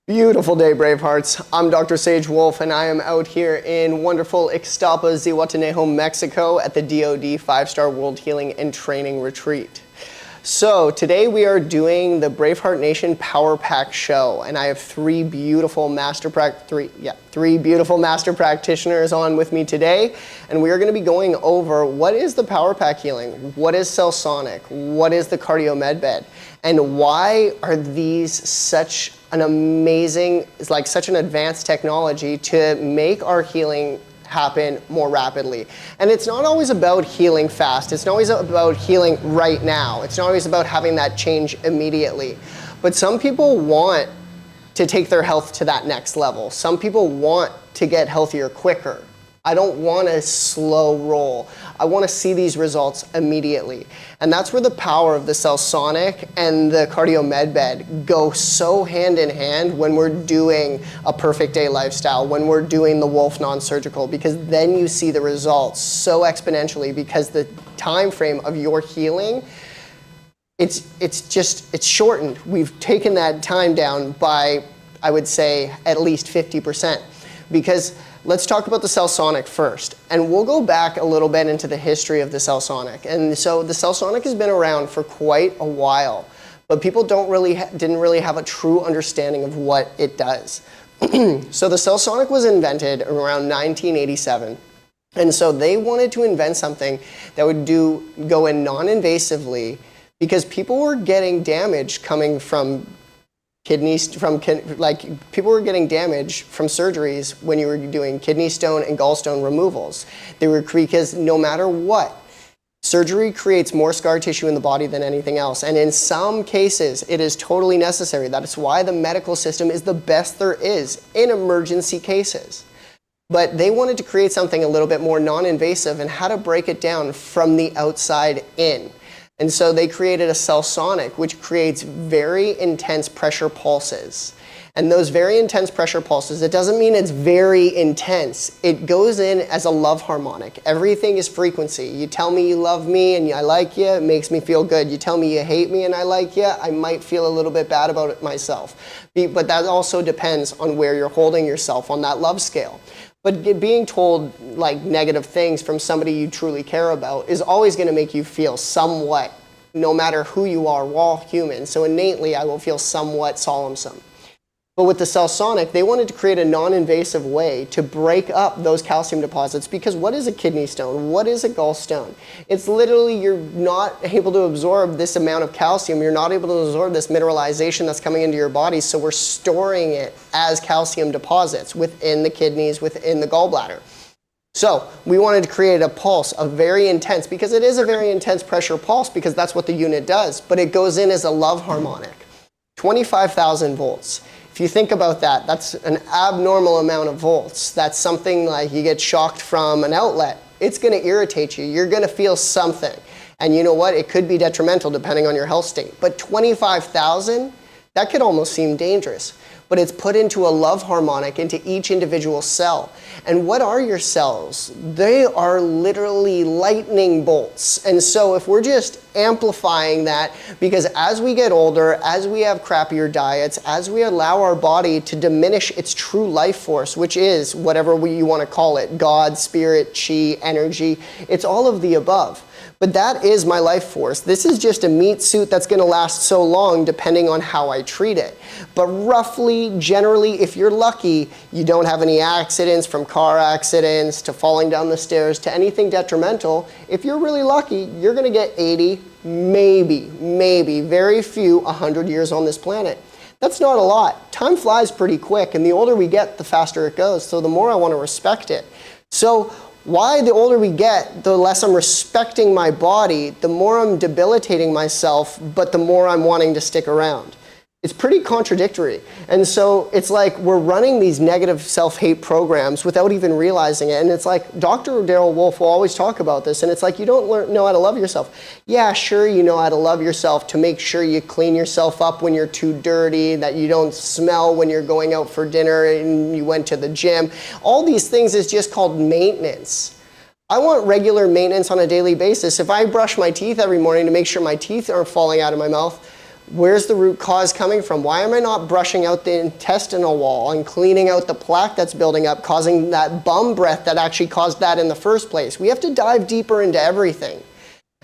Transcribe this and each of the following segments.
Beautiful day, Bravehearts. I'm Dr. Sage Wolfe, and I am out here in wonderful Ixtapa, Zihuatanejo, Mexico at the DoD 5-Star World Healing and Training Retreat. So today we are doing the Braveheart Nation Powerpack show, and I have three beautiful master practitioners on with me today, and we are going to be going over what is the Powerpack healing, what is cell sonic, what is the cardio med bed, and why are these such an amazing, such an advanced technology to make our healing happen more rapidly. And it's not always about healing fast. It's not always about healing right now. It's not always about having that change immediately. But some people want to take their health to that next level. Some people want to get healthier quicker. I don't want a slow roll. I want to see these results immediately. And that's where the power of the cell sonic and the cardio med bed go so hand in hand when we're doing a perfect day lifestyle, when we're doing the Wolfe non-surgical, because then you see the results so exponentially, because the time frame of your healing, it's shortened. We've taken that time down by, I would say, at least 50%. Because let's talk about the cell sonic first, and we'll go back a little bit into the history of the cell sonic. And so the cell sonic has been around for quite a while, but people didn't really have a true understanding of what it does. So the cell sonic was invented around 1987, and so they wanted to invent something that would go in non-invasively, because people were getting damage coming from kidneys, people were getting damage from surgeries when you were doing kidney stone and gallstone removals. They were, because no matter what, surgery creates more scar tissue in the body than anything else. And in some cases, it is totally necessary. That is why the medical system is the best there is in emergency cases. But they wanted to create something a little bit more non-invasive and how to break it down from the outside in. And so they created a cell sonic, which creates very intense pressure pulses. And those very intense pressure pulses, it doesn't mean it's very intense. It goes in as a love harmonic. Everything is frequency. You tell me you love me and I like you, it makes me feel good. You tell me you hate me and I like you, I might feel a little bit bad about it myself. But that also depends on where you're holding yourself on that love scale. But being told negative things from somebody you truly care about is always going to make you feel somewhat, no matter who you are, we're all human. So innately, I will feel somewhat solemn. But with the cell sonic, they wanted to create a non-invasive way to break up those calcium deposits, because what is a kidney stone? What is a gallstone? It's literally, you're not able to absorb this amount of calcium. You're not able to absorb this mineralization that's coming into your body. So we're storing it as calcium deposits within the kidneys, within the gallbladder. So we wanted to create a pulse, a very intense, because it is a very intense pressure pulse, because that's what the unit does, but it goes in as a love harmonic, 25,000 volts. If you think about that, that's an abnormal amount of volts. That's something like you get shocked from an outlet. It's going to irritate you. You're going to feel something. And you know what? It could be detrimental depending on your health state. But 25,000, that could almost seem dangerous. But it's put into a love harmonic into each individual cell. And what are your cells? They are literally lightning bolts. And so if we're just amplifying that, because as we get older, as we have crappier diets, as we allow our body to diminish its true life force, which is whatever you want to call it, God, spirit, chi, energy, it's all of the above. But that is my life force. This is just a meat suit that's going to last so long depending on how I treat it. But roughly, generally, if you're lucky, you don't have any accidents, from car accidents to falling down the stairs to anything detrimental. If you're really lucky, you're going to get 80, maybe, very few, 100 years on this planet. That's not a lot. Time flies pretty quick, and the older we get, the faster it goes. So the more I want to respect it. So why the older we get, the less I'm respecting my body, the more I'm debilitating myself, but the more I'm wanting to stick around. It's pretty contradictory. And so it's like we're running these negative self-hate programs without even realizing it. And it's like Dr. Daryl Wolfe will always talk about this. And it's like, you don't know how to love yourself. Yeah, sure, you know how to love yourself to make sure you clean yourself up when you're too dirty, that you don't smell when you're going out for dinner and you went to the gym. All these things is just called maintenance. I want regular maintenance on a daily basis. If I brush my teeth every morning to make sure my teeth aren't falling out of my mouth, Where's the root cause coming from? Why am I not brushing out the intestinal wall and cleaning out the plaque that's building up, causing that bum breath that actually caused that in the first place? We have to dive deeper into everything.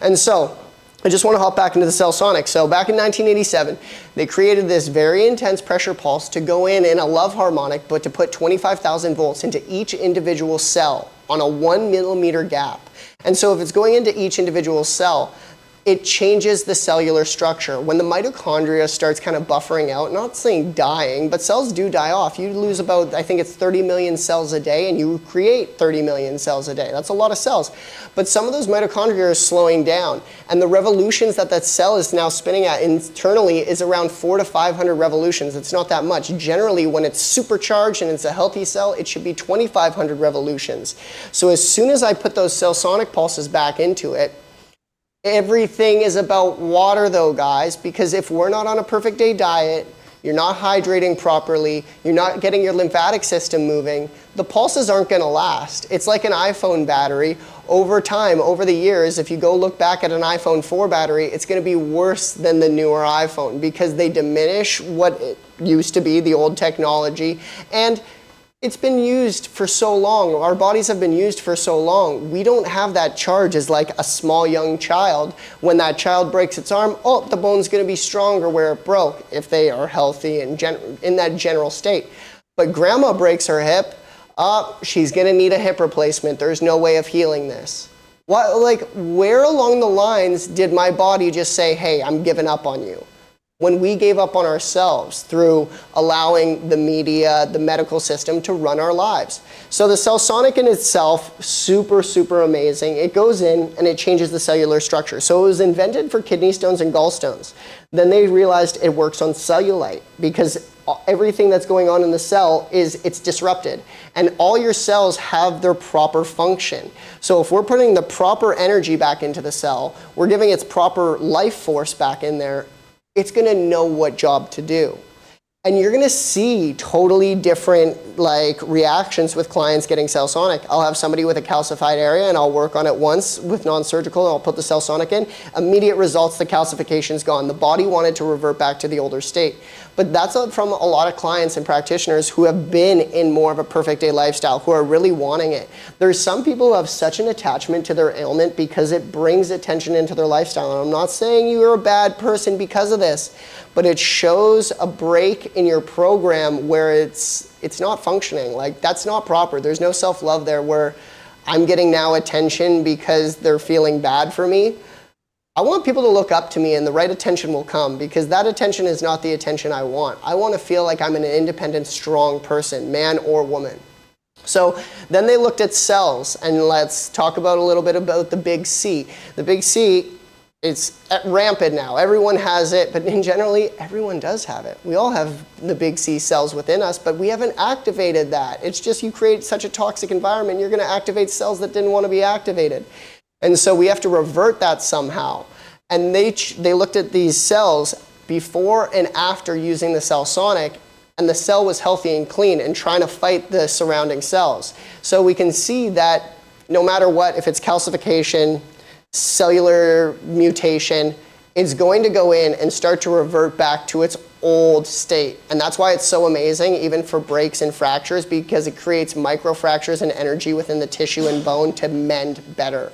And so, I just want to hop back into the cell sonic. So back in 1987, they created this very intense pressure pulse to go in a love harmonic, but to put 25,000 volts into each individual cell on a 1 millimeter gap. And so if it's going into each individual cell, it changes the cellular structure. When the mitochondria starts kind of buffering out, not saying dying, but cells do die off. You lose about, I think it's 30 million cells a day, and you create 30 million cells a day. That's a lot of cells. But some of those mitochondria are slowing down, and the revolutions that that cell is now spinning at internally is around 400 to 500 revolutions. It's not that much. Generally, when it's supercharged and it's a healthy cell, it should be 2,500 revolutions. So as soon as I put those cell sonic pulses back into it, everything is about water though, guys, because if we're not on a perfect day diet, you're not hydrating properly, you're not getting your lymphatic system moving, the pulses aren't going to last. It's like an iPhone battery. Over time, over the years, if you go look back at an iPhone 4 battery, it's going to be worse than the newer iPhone because they diminish what it used to be, the old technology, and it's been used for so long. Our bodies have been used for so long. We don't have that charge as like a small young child. When that child breaks its arm, oh, the bone's going to be stronger where it broke if they are healthy and in that general state. But grandma breaks her hip, she's going to need a hip replacement. There's no way of healing this. Where along the lines did my body just say, hey, I'm giving up on you? When we gave up on ourselves through allowing the media, the medical system to run our lives. So the cell sonic in itself, super, super amazing. It goes in and it changes the cellular structure. So it was invented for kidney stones and gallstones. Then they realized it works on cellulite because everything that's going on in the cell it's disrupted. And all your cells have their proper function. So if we're putting the proper energy back into the cell, we're giving its proper life force back in there, it's going to know what job to do. And you're going to see totally different reactions with clients getting cell sonic. I'll have somebody with a calcified area and I'll work on it once with non-surgical and I'll put the cell sonic in. Immediate results, the calcification's gone. The body wanted to revert back to the older state. But that's from a lot of clients and practitioners who have been in more of a perfect day lifestyle, who are really wanting it. There's some people who have such an attachment to their ailment because it brings attention into their lifestyle. And I'm not saying you're a bad person because of this, but it shows a break in your program where it's not functioning. That's not proper. There's no self-love there where I'm getting now attention because they're feeling bad for me. I want people to look up to me and the right attention will come because that attention is not the attention I want. I want to feel like I'm an independent, strong person, man or woman. So then they looked at cells, and let's talk about a little bit about the big C. The big C, it's rampant now. Everyone has it, but in generally, everyone does have it. We all have the big C cells within us, but we haven't activated that. It's just you create such a toxic environment, you're going to activate cells that didn't want to be activated. And so we have to revert that somehow. And they looked at these cells before and after using the cell sonic, and the cell was healthy and clean and trying to fight the surrounding cells. So we can see that no matter what, if it's calcification, cellular mutation, it's going to go in and start to revert back to its old state. And that's why it's so amazing, even for breaks and fractures, because it creates microfractures and energy within the tissue and bone to mend better.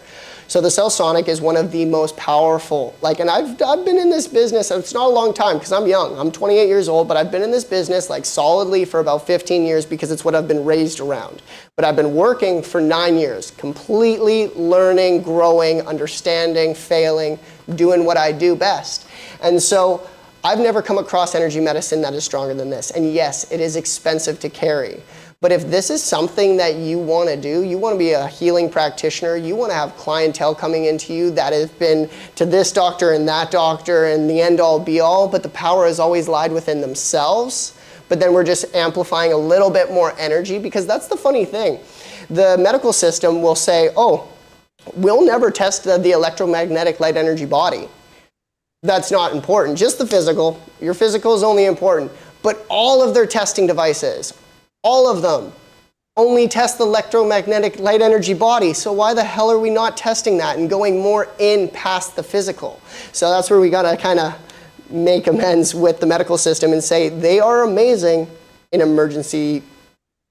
So the cell sonic is one of the most powerful, and I've been in this business, it's not a long time because I'm young, I'm 28 years old, but I've been in this business solidly for about 15 years because it's what I've been raised around. But I've been working for 9 years, completely learning, growing, understanding, failing, doing what I do best. And so I've never come across energy medicine that is stronger than this. And yes, it is expensive to carry. But if this is something that you want to do, you want to be a healing practitioner, you want to have clientele coming into you that has been to this doctor and that doctor and the end all be all, but the power has always lied within themselves. But then we're just amplifying a little bit more energy, because that's the funny thing. The medical system will say, oh, we'll never test the electromagnetic light energy body. That's not important, just the physical. Your physical is only important. But all of their testing devices, all of them, only test the electromagnetic light energy body. So why the hell are we not testing that and going more in past the physical? So that's where we gotta kind of make amends with the medical system and say they are amazing in emergency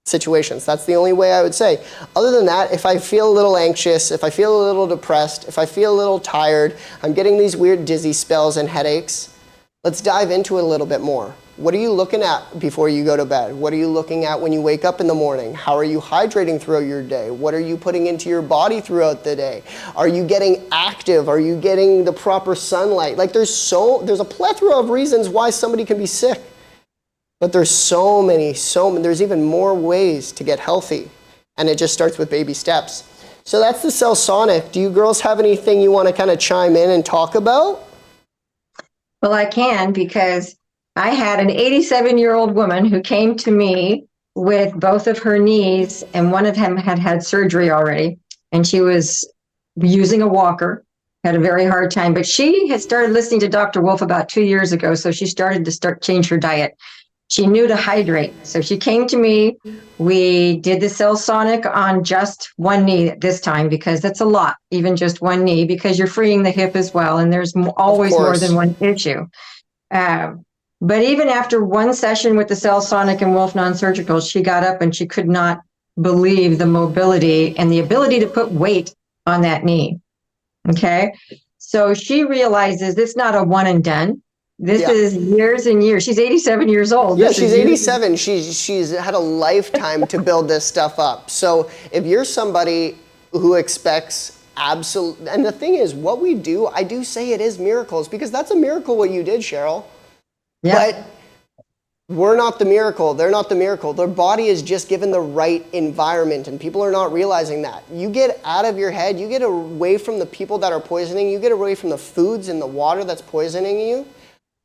situations. That's the only way I would say. Other than that, if I feel a little anxious, if I feel a little depressed, if I feel a little tired, I'm getting these weird dizzy spells and headaches, let's dive into it a little bit more. What are you looking at before you go to bed? What are you looking at when you wake up in the morning? How are you hydrating throughout your day? What are you putting into your body throughout the day? Are you getting active? Are you getting the proper sunlight? Like there's a plethora of reasons why somebody can be sick. But there's so many, there's even more ways to get healthy. And it just starts with baby steps. So that's the Cell Sonic. Do you girls have anything you want to kind of chime in and talk about? Well, I can, because I had an 87-year-old woman who came to me with both of her knees, and one of them had had surgery already, and she was using a walker, had a very hard time. But she had started listening to Dr. Wolfe about 2 years ago, so she started to change her diet. She knew to hydrate. So she came to me. We did the Cell Sonic on just one knee this time, because that's a lot, even just one knee, because you're freeing the hip as well. And there's always more than one issue. But even after one session with the Cell Sonic and Wolfe Non-Surgical, she got up and she could not believe the mobility and the ability to put weight on that knee. Okay. So she realizes it's not a one and done. This is years and years. She's 87 years old. Yeah, she's 87. She's had a lifetime to build this stuff up. So if you're somebody who expects absolute, and the thing is, what we do, I do say it is miracles, because that's a miracle what you did, Cheryl. Yeah. But we're not the miracle. They're not the miracle. Their body is just given the right environment, and people are not realizing that. You get out of your head, you get away from the people that are poisoning, you get away from the foods and the water that's poisoning you,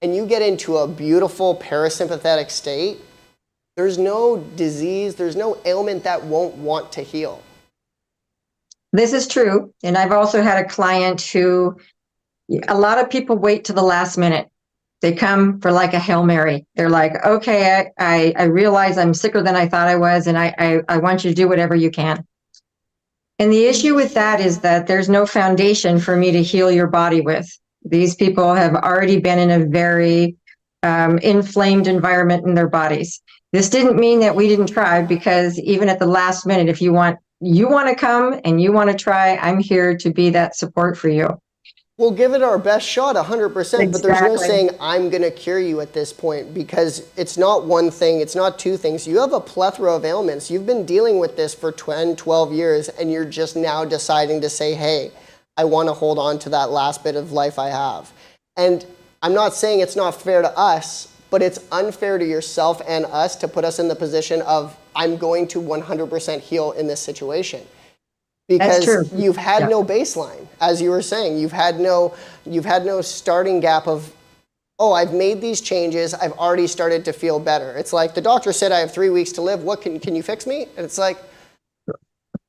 and you get into a beautiful parasympathetic state, there's no disease, there's no ailment that won't want to heal. This is true. And I've also had a client who, a lot of people wait to the last minute. They come for like a Hail Mary. They're like, okay, I realize I'm sicker than I thought I was, and I want you to do whatever you can. And the issue with that is that there's no foundation for me to heal your body with. These people have already been in a very inflamed environment in their bodies. This didn't mean that we didn't try, because even at the last minute, if you want to come and you want to try, I'm here to be that support for you. We'll give it our best shot, 100%, exactly. But there's no saying I'm going to cure you at this point, because it's not one thing, it's not two things. You have a plethora of ailments. You've been dealing with this for 10, 12 years, and you're just now deciding to say, hey, I want to hold on to that last bit of life I have. And I'm not saying it's not fair to us, but it's unfair to yourself and us to put us in the position of, I'm going to 100% heal in this situation. Because you've had no baseline, as you were saying. You've had no starting gap of, oh, I've made these changes, I've already started to feel better. It's like the doctor said I have 3 weeks to live. What can you fix me? And it's like,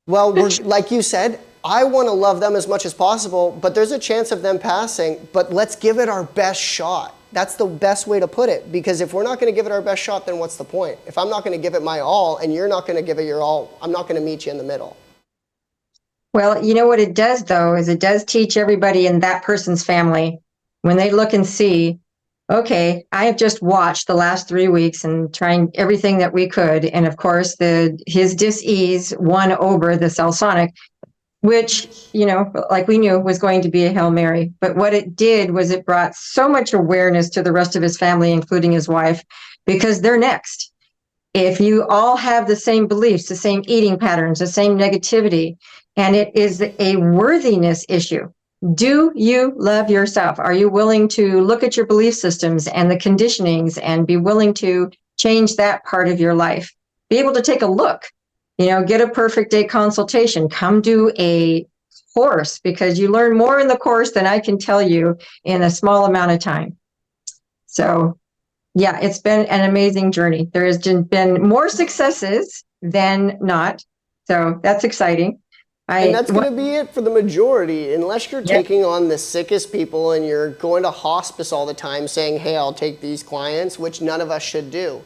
well, like you said, I want to love them as much as possible, but there's a chance of them passing, but let's give it our best shot. That's the best way to put it, because if we're not going to give it our best shot, then what's the point? If I'm not going to give it my all and you're not going to give it your all, I'm not going to meet you in the middle. Well, you know what it does, though, is it does teach everybody in that person's family, when they look and see, okay, I have just watched the last 3 weeks and trying everything that we could. And of course, his dis-ease won over the Cell Sonic, which, like we knew was going to be a Hail Mary. But what it did was it brought so much awareness to the rest of his family, including his wife, because they're next. If you all have the same beliefs, the same eating patterns, the same negativity, and it is a worthiness issue. Do you love yourself? Are you willing to look at your belief systems and the conditionings and be willing to change that part of your life? Be able to take a look, get a perfect day consultation, come do a course, because you learn more in the course than I can tell you in a small amount of time. So yeah, it's been an amazing journey. There has been more successes than not. So that's exciting. And that's going to be it for the majority, unless you're taking on the sickest people and you're going to hospice all the time saying, hey, I'll take these clients, which none of us should do.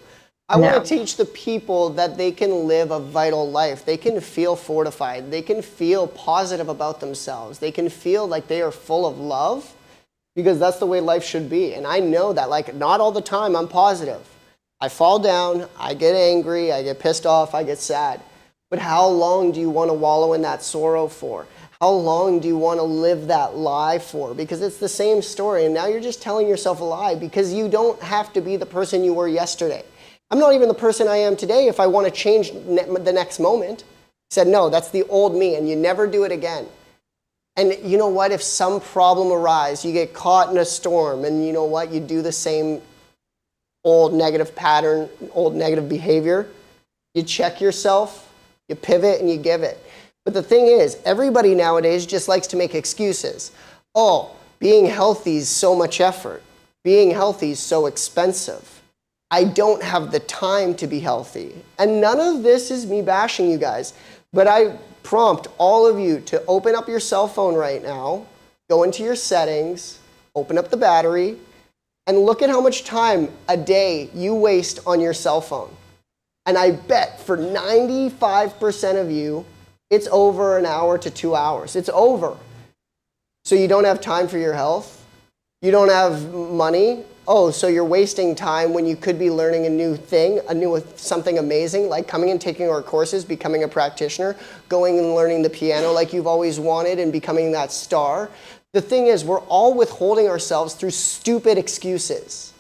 I want to teach the people that they can live a vital life. They can feel fortified. They can feel positive about themselves. They can feel like they are full of love. because that's the way life should be. And I know that, like, not all the time I'm positive. I fall down, I get angry, I get pissed off, I get sad. But how long do you want to wallow in that sorrow for? How long do you want to live that lie for? Because it's the same story, and now you're just telling yourself a lie, because you don't have to be the person you were yesterday. I'm not even the person I am today if I want to change the next moment. He said, no, that's the old me, and you never do it again. And you know what? If some problem arises, you get caught in a storm, and you know what? You do the same old negative pattern, old negative behavior. You check yourself, you pivot, and you give it. But the thing is, everybody nowadays just likes to make excuses. Oh, being healthy is so much effort. Being healthy is so expensive. I don't have the time to be healthy. And none of this is me bashing you guys. But I prompt all of you to open up your cell phone right now, go into your settings, open up the battery, and look at how much time a day you waste on your cell phone. And I bet for 95% of you, it's over an hour to 2 hours. It's over. So you don't have time for your health? You don't have money? Oh, so you're wasting time when you could be learning a new thing, something amazing, like coming and taking our courses, becoming a practitioner, going and learning the piano like you've always wanted and becoming that star. The thing is, we're all withholding ourselves through stupid excuses.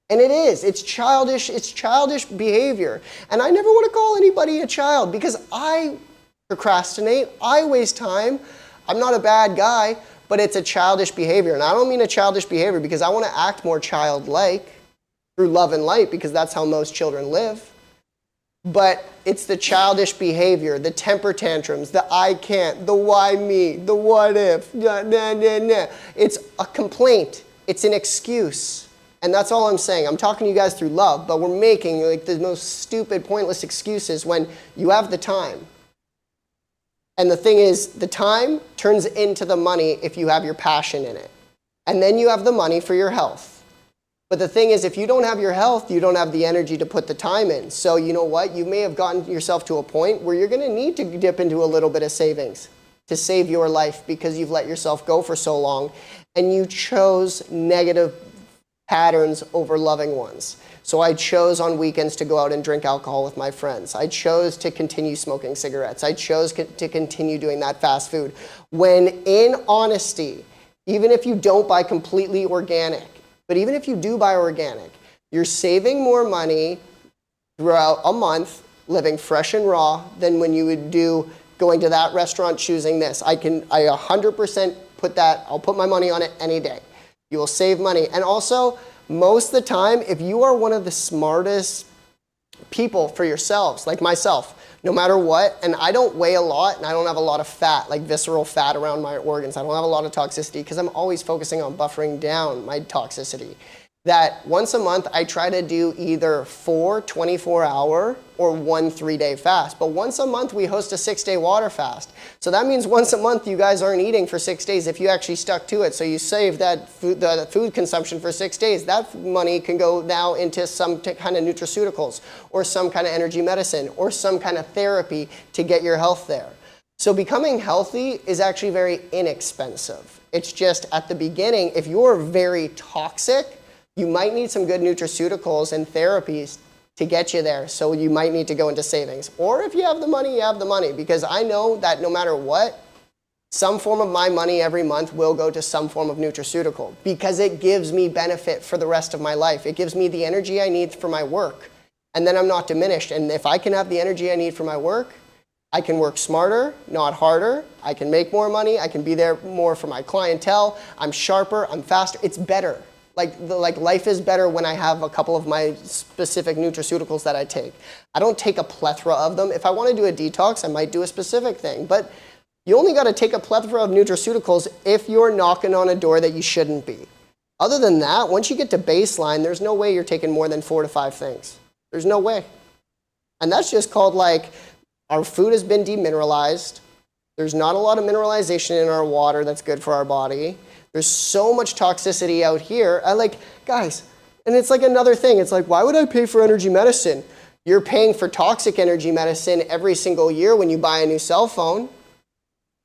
And it's childish behavior. And I never want to call anybody a child, because I procrastinate, I waste time. I'm not a bad guy, but it's a childish behavior. And I don't mean a childish behavior because I want to act more childlike through love and light, because that's how most children live. But it's the childish behavior, the temper tantrums, the I can't, the why me, the what if, nah, nah, nah, nah. It's a complaint. It's an excuse. And that's all I'm saying. I'm talking to you guys through love, but we're making like the most stupid, pointless excuses when you have the time. And the thing is, the time turns into the money if you have your passion in it. And then you have the money for your health. But the thing is, if you don't have your health, you don't have the energy to put the time in. So you know what? You may have gotten yourself to a point where you're going to need to dip into a little bit of savings to save your life, because you've let yourself go for so long and you chose negative patterns over loving ones. So I chose on weekends to go out and drink alcohol with my friends. I chose to continue smoking cigarettes. I chose to continue doing that fast food. When in honesty, even if you don't buy completely organic, but even if you do buy organic, you're saving more money throughout a month living fresh and raw than when you would do going to that restaurant choosing this. I 100% I'll put my money on it any day. You will save money. And also, most of the time, if you are one of the smartest people for yourselves, like myself, no matter what, and I don't weigh a lot and I don't have a lot of fat, like visceral fat around my organs. I don't have a lot of toxicity because I'm always focusing on buffering down my toxicity. That once a month, I try to do either 4 24-hour or 1 3-day fast. But once a month, we host a 6-day water fast. So that means once a month, you guys aren't eating for 6 days if you actually stuck to it. So you save that the food consumption for 6 days. That money can go now into some kind of nutraceuticals or some kind of energy medicine or some kind of therapy to get your health there. So becoming healthy is actually very inexpensive. It's just at the beginning, if you're very toxic, you might need some good nutraceuticals and therapies to get you there. So you might need to go into savings. Or if you have the money, you have the money. Because I know that no matter what, some form of my money every month will go to some form of nutraceutical. Because it gives me benefit for the rest of my life. It gives me the energy I need for my work. And then I'm not diminished. And if I can have the energy I need for my work, I can work smarter, not harder. I can make more money. I can be there more for my clientele. I'm sharper. I'm faster. It's better. Like life is better when I have a couple of my specific nutraceuticals that I take. I don't take a plethora of them. If I want to do a detox, I might do a specific thing. But you only got to take a plethora of nutraceuticals if you're knocking on a door that you shouldn't be. Other than that, once you get to baseline, there's no way you're taking more than 4 to 5 things. There's no way. And that's just called like our food has been demineralized. There's not a lot of mineralization in our water that's good for our body. There's so much toxicity out here. Guys, and it's like another thing. It's like, why would I pay for energy medicine? You're paying for toxic energy medicine every single year when you buy a new cell phone.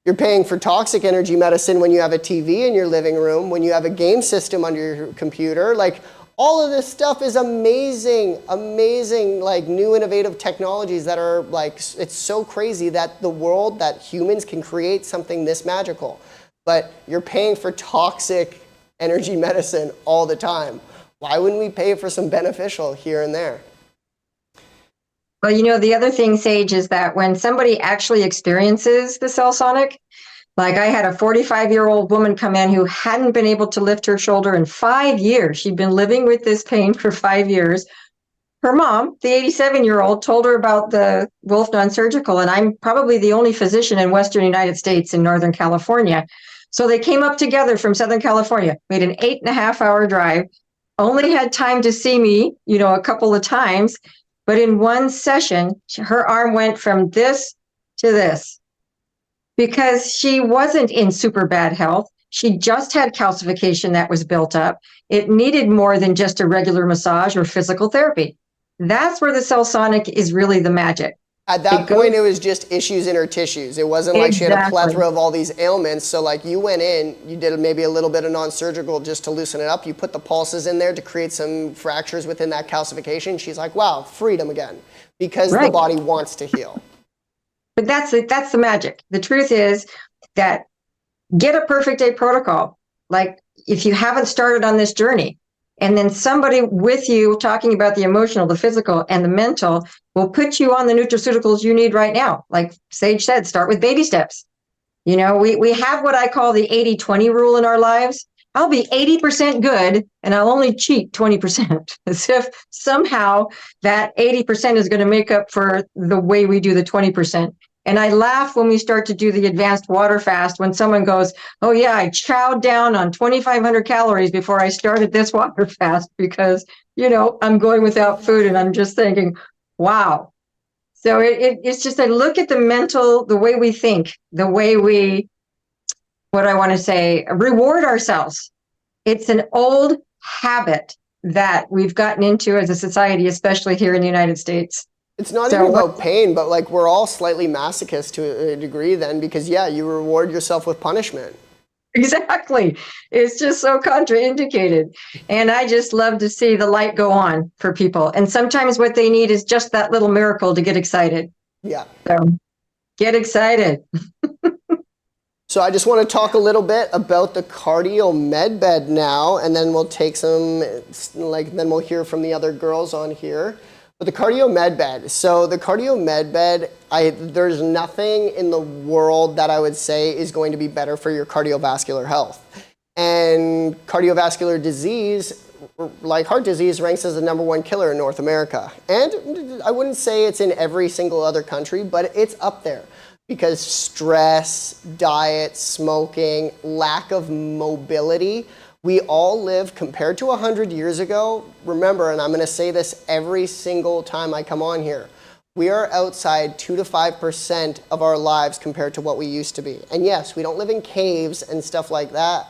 You're paying for toxic energy medicine when you have a TV in your living room, when you have a game system under your computer. Like, all of this stuff is amazing, amazing, like new innovative technologies that are like, it's so crazy that the world, that humans can create something this magical. But you're paying for toxic energy medicine all the time. Why wouldn't we pay for some beneficial here and there? Well, you know, the other thing, Sage, is that when somebody actually experiences the cell sonic, like I had a 45-year-old woman come in who hadn't been able to lift her shoulder in 5 years. She'd been living with this pain for 5 years. Her mom, the 87-year-old, told her about the Wolfe non-surgical, and I'm probably the only physician in Western United States in Northern California. So they came up together from Southern California, made an 8.5-hour drive, only had time to see me, you know, a couple of times. But in one session, her arm went from this to this because she wasn't in super bad health. She just had calcification that was built up. It needed more than just a regular massage or physical therapy. That's where the cell sonic is really the magic. At that point, it was just issues in her tissues. It wasn't like she had a plethora of all these ailments. So like you went in, you did maybe a little bit of non-surgical just to loosen it up. You put the pulses in there to create some fractures within that calcification. She's like, wow, freedom again, because the body wants to heal. But that's the magic. The truth is that get a perfect day protocol. Like if you haven't started on this journey, and then somebody with you talking about the emotional, the physical, and the mental will put you on the nutraceuticals you need right now. Like Sage said, start with baby steps. You know, we have what I call the 80-20 rule in our lives. I'll be 80% good and I'll only cheat 20%, as if somehow that 80% is going to make up for the way we do the 20%. And I laugh when we start to do the advanced water fast when someone goes, oh yeah, I chowed down on 2,500 calories before I started this water fast because, you know, I'm going without food. And I'm just thinking, wow. So it's just, I look at the mental, the way we think, the way we, what I want to say, reward ourselves. It's an old habit that we've gotten into as a society, especially here in the United States. It's not even about pain, but like we're all slightly masochist to a degree then, because yeah, you reward yourself with punishment. Exactly. It's just so contraindicated. And I just love to see the light go on for people. And sometimes what they need is just that little miracle to get excited. Yeah. So get excited. So I just want to talk a little bit about the cardio med bed now, and then we'll take some, then we'll hear from the other girls on here. But the cardio med bed. So the cardio med bed, there's nothing in the world that I would say is going to be better for your cardiovascular health. And cardiovascular disease, like heart disease, ranks as the #1 killer in North America. And I wouldn't say it's in every single other country, but it's up there. Because stress, diet, smoking, lack of mobility, we all live, compared to 100 years ago, remember, and I'm going to say this every single time I come on here, we are outside 2 to 5% of our lives compared to what we used to be. And yes, we don't live in caves and stuff like that,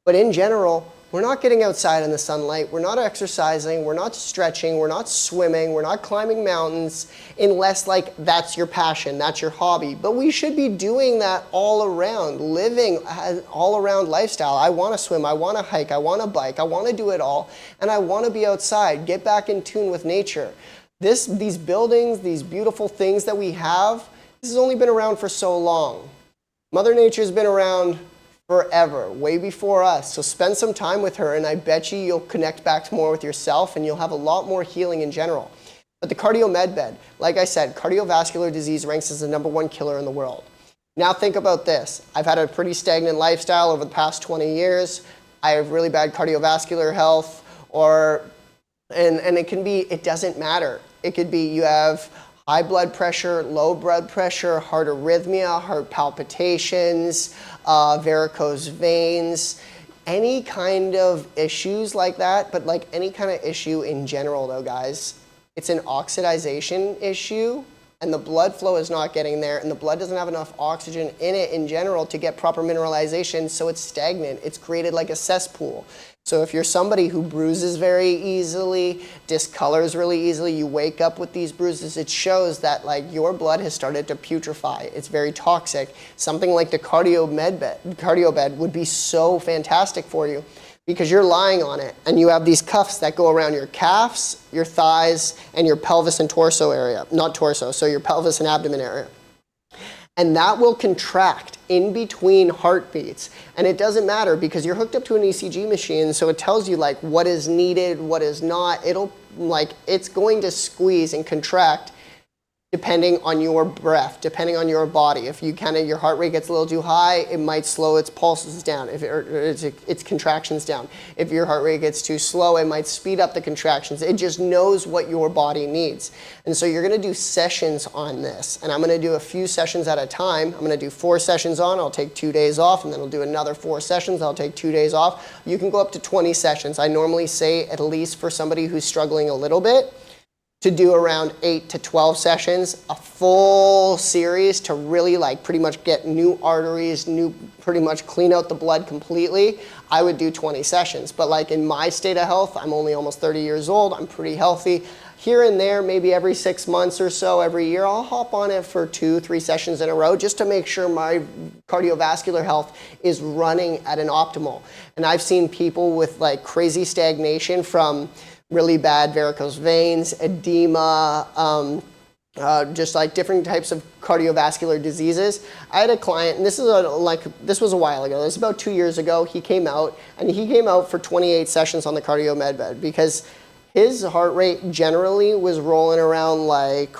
but in general, we're not getting outside in the sunlight, we're not exercising, we're not stretching, we're not swimming, we're not climbing mountains, unless like that's your passion, that's your hobby. But we should be doing that all around, living an all around lifestyle. I want to swim, I want to hike, I want to bike, I want to do it all, and I want to be outside, get back in tune with nature. These buildings, these beautiful things that we have, this has only been around for so long. Mother Nature's been around forever, way before us. So spend some time with her, and I bet you'll connect back more with yourself, and you'll have a lot more healing in general. But the cardio med bed, like I said, cardiovascular disease ranks as the #1 killer in the world. Now think about this. I've had a pretty stagnant lifestyle over the past 20 years. I have really bad cardiovascular health, and it can be, it doesn't matter. It could be you have high blood pressure, low blood pressure, heart arrhythmia, heart palpitations, varicose veins, any kind of issues like that, but like any kind of issue in general though, guys, it's an oxidization issue, and the blood flow is not getting there, and the blood doesn't have enough oxygen in it in general to get proper mineralization, so it's stagnant. It's created like a cesspool. So if you're somebody who bruises very easily, discolors really easily, you wake up with these bruises, it shows that like your blood has started to putrefy. It's very toxic. Something like the cardio bed would be so fantastic for you because you're lying on it and you have these cuffs that go around your calves, your thighs, and your pelvis and torso area. Not torso, so your pelvis and abdomen area. And that will contract in between heartbeats. And it doesn't matter because you're hooked up to an ECG machine, so it tells you like what is needed, what is not. It's going to squeeze and contract depending on your breath, depending on your body. If your heart rate gets a little too high, it might slow its pulses down, its contractions down. If your heart rate gets too slow, it might speed up the contractions. It just knows what your body needs. And so you're gonna do sessions on this. And I'm gonna do a few sessions at a time. I'm gonna do 4 sessions on, I'll take 2 days off, and then I'll do another 4 sessions, I'll take 2 days off. You can go up to 20 sessions. I normally say at least for somebody who's struggling a little bit, to do around 8 to 12 sessions, a full series to really like pretty much get new arteries, pretty much clean out the blood completely. I would do 20 sessions. But like in my state of health, I'm only almost 30 years old, I'm pretty healthy. Here and there, maybe every 6 months or so, every year, I'll hop on it for 2-3 sessions in a row just to make sure my cardiovascular health is running at an optimal. And I've seen people with like crazy stagnation from really bad varicose veins, edema, just like different types of cardiovascular diseases. I had a client, and this was a while ago, this was about 2 years ago, he came out for 28 sessions on the cardio med bed because his heart rate generally was rolling around like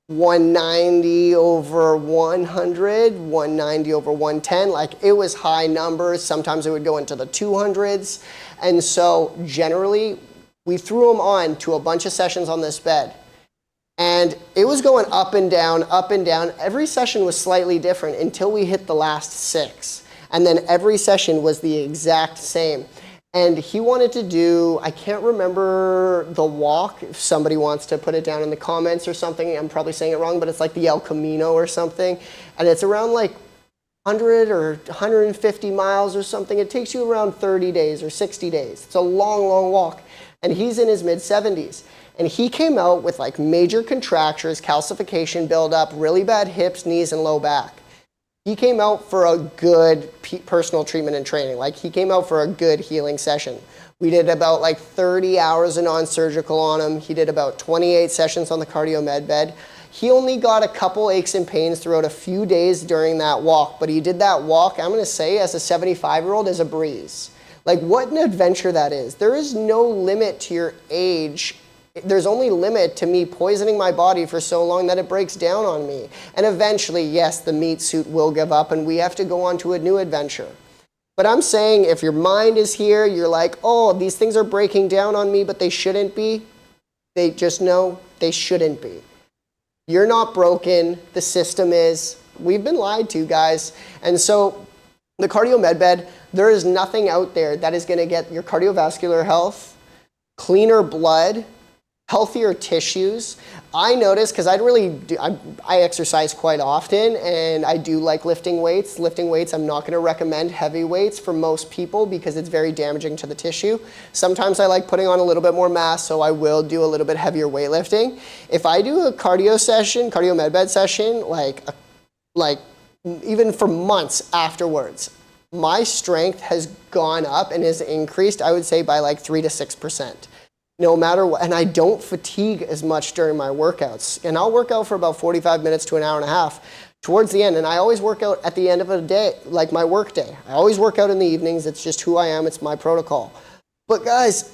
190 over 100, 190 over 110, like it was high numbers. Sometimes it would go into the 200s. And so generally, we threw him on to a bunch of sessions on this bed. And it was going up and down, up and down. Every session was slightly different until we hit the last 6. And then every session was the exact same. And he wanted to do, I can't remember the walk, if somebody wants to put it down in the comments or something. I'm probably saying it wrong, but it's like the El Camino or something. And it's around like 100 or 150 miles or something. It takes you around 30 days or 60 days. It's a long, long walk. And he's in his mid-70s. And he came out with like major contractures, calcification buildup, really bad hips, knees, and low back. He came out for a good personal treatment and training. Like he came out for a good healing session. We did about like 30 hours of non-surgical on him. He did about 28 sessions on the cardio med bed. He only got a couple aches and pains throughout a few days during that walk, but he did that walk, I'm gonna say as a 75-year-old, as a breeze. Like what an adventure that is. There is no limit to your age. There's only limit to me poisoning my body for so long that it breaks down on me. And eventually, yes, the meat suit will give up and we have to go on to a new adventure. But I'm saying if your mind is here, you're like, oh, these things are breaking down on me, but they shouldn't be. They just know they shouldn't be. You're not broken. The system is. We've been lied to, guys. And so the cardio med bed, there is nothing out there that is going to get your cardiovascular health, cleaner blood, healthier tissues. I notice, because I exercise quite often and I do like lifting weights. Lifting weights, I'm not going to recommend heavy weights for most people because it's very damaging to the tissue. Sometimes I like putting on a little bit more mass, so I will do a little bit heavier weightlifting. If I do a cardio med bed session, like even for months afterwards, my strength has gone up and has increased, I would say, by like 3 to 6%. No matter what, and I don't fatigue as much during my workouts. And I'll work out for about 45 minutes to an hour and a half towards the end. And I always work out at the end of a day, like my work day. I always work out in the evenings. It's just who I am. It's my protocol. But guys,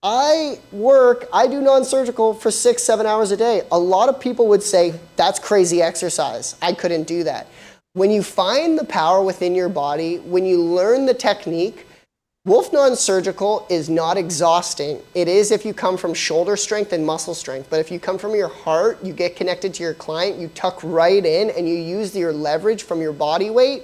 I do non-surgical for 6-7 hours a day. A lot of people would say, that's crazy exercise. I couldn't do that. When you find the power within your body, when you learn the technique, Wolfe non-surgical is not exhausting. It is if you come from shoulder strength and muscle strength. But if you come from your heart, you get connected to your client, you tuck right in and you use your leverage from your body weight,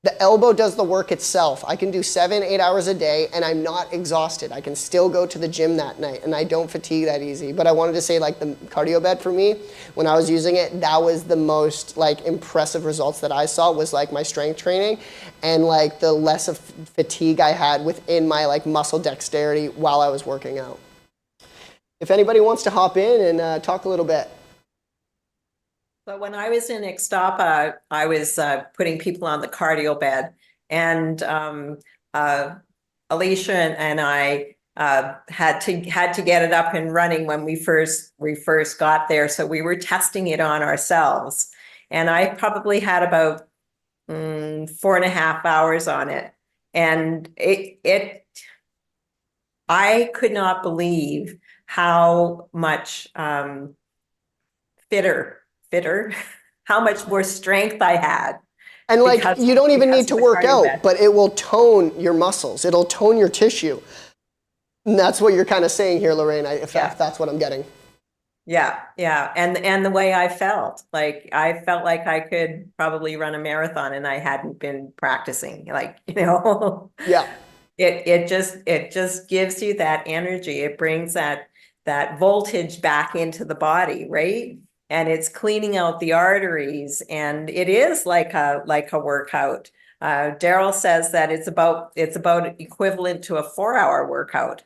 The elbow does the work itself. I can do 7-8 hours a day and I'm not exhausted. I can still go to the gym that night and I don't fatigue that easy. But I wanted to say, like, the cardio bed for me, when I was using it, that was the most like impressive results that I saw, was like my strength training and like the less of fatigue I had within my like muscle dexterity while I was working out. If anybody wants to hop in and talk a little bit. So when I was in Ixtapa, I was putting people on the cardio bed, and Alicia and I had to get it up and running when we first got there. So we were testing it on ourselves, and I probably had about 4.5 hours on it, and I could not believe how much fitter, how much more strength I had. And like, you don't even need to work out, but it will tone your muscles. It'll tone your tissue. And that's what you're kind of saying here, Lorraine, if that's what I'm getting. Yeah. And the way I felt like I could probably run a marathon and I hadn't been practicing, like, Yeah. It just gives you that energy. It brings that voltage back into the body, right? And it's cleaning out the arteries, and it is like a workout. Daryl says that it's about equivalent to a 4-hour workout.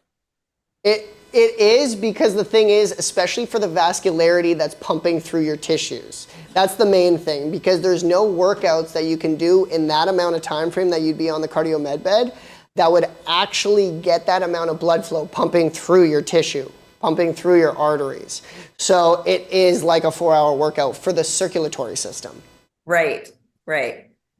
It is, because the thing is, especially for the vascularity that's pumping through your tissues, that's the main thing, because there's no workouts that you can do in that amount of time frame that you'd be on the cardio med bed that would actually get that amount of blood flow pumping through your tissue, pumping through your arteries. So it is like a 4-hour workout for the circulatory system. Right.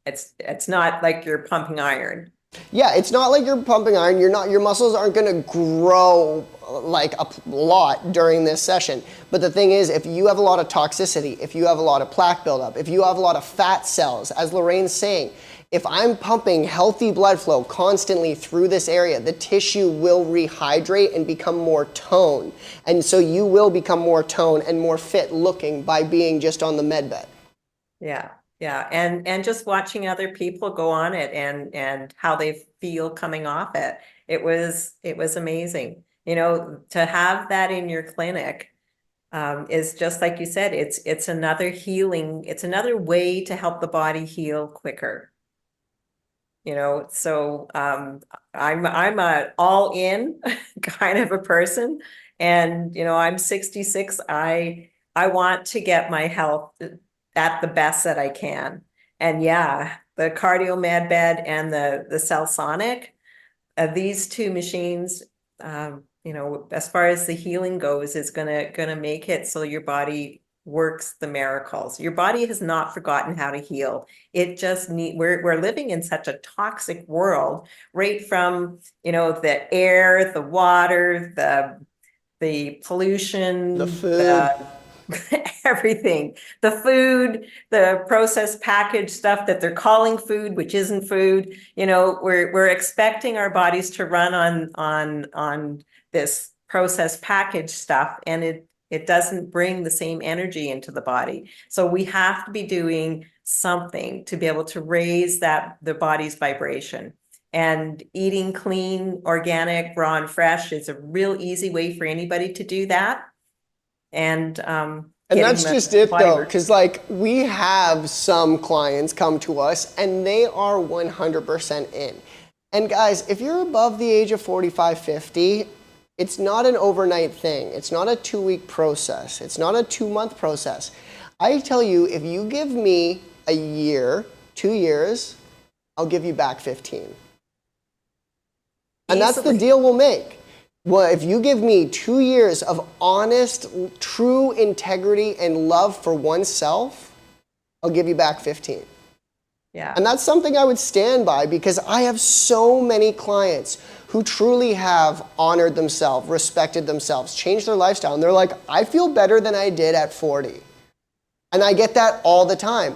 It's not like you're pumping iron. Yeah, it's not like you're pumping iron. Your muscles aren't going to grow like a lot during this session. But the thing is, if you have a lot of toxicity, if you have a lot of plaque buildup, if you have a lot of fat cells, as Lorraine's saying, if I'm pumping healthy blood flow constantly through this area, the tissue will rehydrate and become more toned. And so you will become more toned and more fit looking by being just on the med bed. Yeah. And just watching other people go on it and how they feel coming off it. It was amazing. To have that in your clinic is just like you said, it's another healing, it's another way to help the body heal quicker. So I'm a all in kind of a person, and I'm 66. I want to get my health at the best that I can. And yeah, the cardio med bed and the Cellsonic, these two machines, as far as the healing goes, is gonna make it so your body works the miracles. Your body has not forgotten how to heal. It just we're living in such a toxic world, right from the air, the water, the pollution, the food. Everything, the food, the processed packaged stuff that they're calling food, which isn't food. We're expecting our bodies to run on this processed packaged stuff, and it doesn't bring the same energy into the body. So we have to be doing something to be able to raise the body's vibration. And eating clean, organic, raw and fresh is a real easy way for anybody to do that. And that's just it though, because like we have some clients come to us and they are 100% in. And guys, if you're above the age of 45, 50, it's not an overnight thing. It's not a 2-week process. It's not a 2-month process. I tell you, if you give me a year, 2 years, I'll give you back 15. And that's the deal we'll make. Well, if you give me 2 years of honest, true integrity and love for oneself, I'll give you back 15. Yeah. And that's something I would stand by, because I have so many clients who truly have honored themselves, respected themselves, changed their lifestyle. And they're like, I feel better than I did at 40. And I get that all the time.